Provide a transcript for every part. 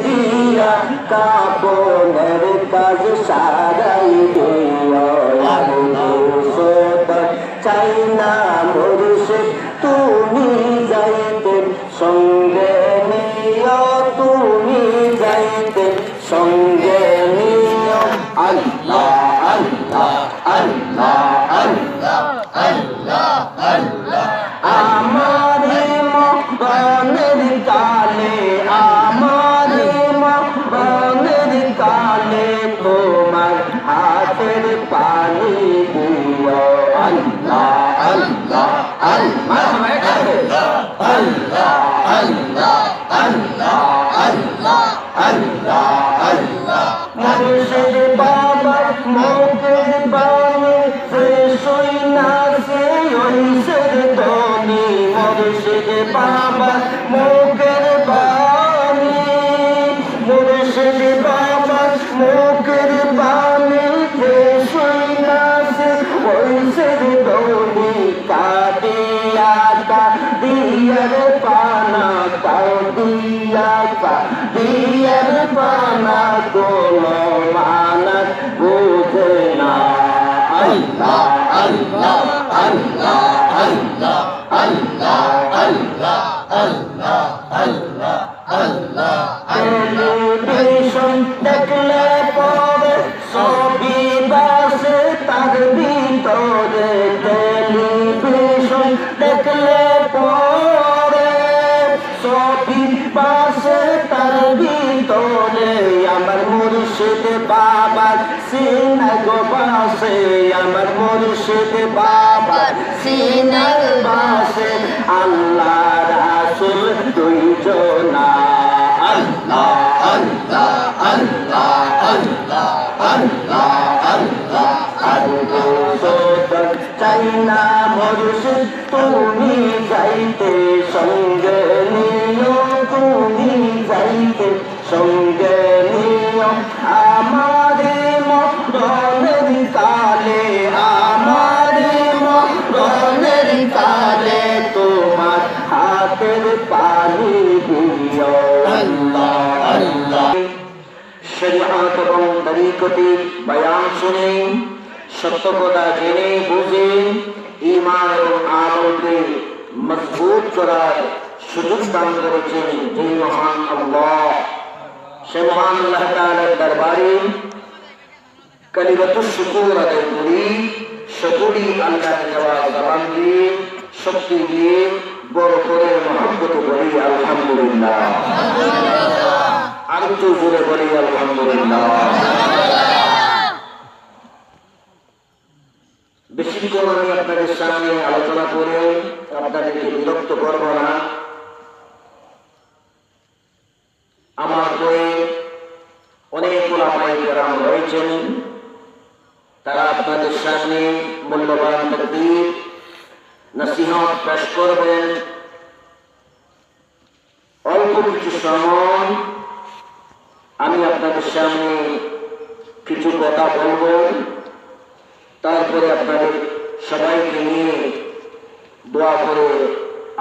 দিয়া কাপনের কাজ সারাই দিও চাই না মুর্শিদ তুমি যাইতে সঙ্গে নিও তুমি যাইতে সঙ্গে নিও আল্লাহ আল্লাহ আল্লাহ আল্লাহ আল্লাহ আল্লাহ আমারে মরণের কালে আমারে মরণের কালে তোমার হাতের পানি দিও আল্লাহ আল্লাহ আল্লাহ আল্লাহ আল্লাহ আল্লাহ আল্লাহ আল্লাহ আল্লাহ মুর্শিদ বাবা মুখের বাণী সই না সে ঐশের ধ্বনি মুর্শিদ বাবা মুখের বাণী মুর্শিদ বাবা মুখের বাণী সই না সে ঐশের ধ্বনি কাদিয়া কাদিয়ার পানা কাদিয়া কাদিয়ার পানা কোনো মানত বুঝে না আল্লাহ আল্লাহ আল্লাহ আল্লাহ আল্লাহ আল্লাহ আল্লাহ আল্লাহ আল্লাহ টেলিভিশন দেখলে পরে ছবি বাসে তার ভিতরে টেলিভিশন দেখলে পরে ছবি বাসে তার ভিতরে আমার মুর্শিদ বাবার সিনার বাসে আমার মুর্শিদ বাবার সিনার বাসে আল্লাহ রাসূল দুইজনা আল্লাহ আল্লাহ আল্লাহ আল্লাহ আল্লাহ আল্লাহ আল্লাহ চাই না মুর্শিদ তুমি যাইতে সঙ্গে নিও তুমি যাইতে সঙ্গে নিও আমারে মরণের কালে আমারে মরণের কালে তোমার হাতের পানি দিও আল্লাহ আল্লাহ শরীয়ত এবং তরিকতের বয়ান শুনে সত্য কথা জেনে বুঝে ঈমান এবং আমলকে মজবুত করার সুযোগ দান করেছেন যে মহান আল্লাহ সে মহান আল্লাহ তাআলার দরবারে কালিমাতুশ শুকর আদায় করি সকলেই আল্লাহর দেওয়া জবান দিয়ে শক্তি দিয়ে বড় করে মহব্বত করি আলহামদুলিল্লাহ আর একটু জোরে বলি আলহামদুলিল্লাহ বেশিক্ষণ আমি আপনাদের সামনে আলোচনা করে আপনাদেরকে বিরক্ত করব না আমার বইয়ে অনেক ওলামায়ে কেরাম রয়েছেন তারা আপনাদের সামনে মূল্যবান তাকবীর নসিহত পেশ করবেন অল্প কিছু সময় আমি আপনাদের সামনে কিছু কথা বলবো তারপরে আপনাদের সবাইকে নিয়ে দোয়া করে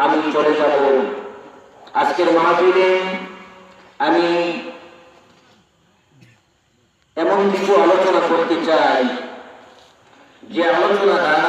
আমি চলে যাব আজকের মাহফিলে আমি এমন কিছু আলোচনা করতে চাই যে আলোচনা দ্বারা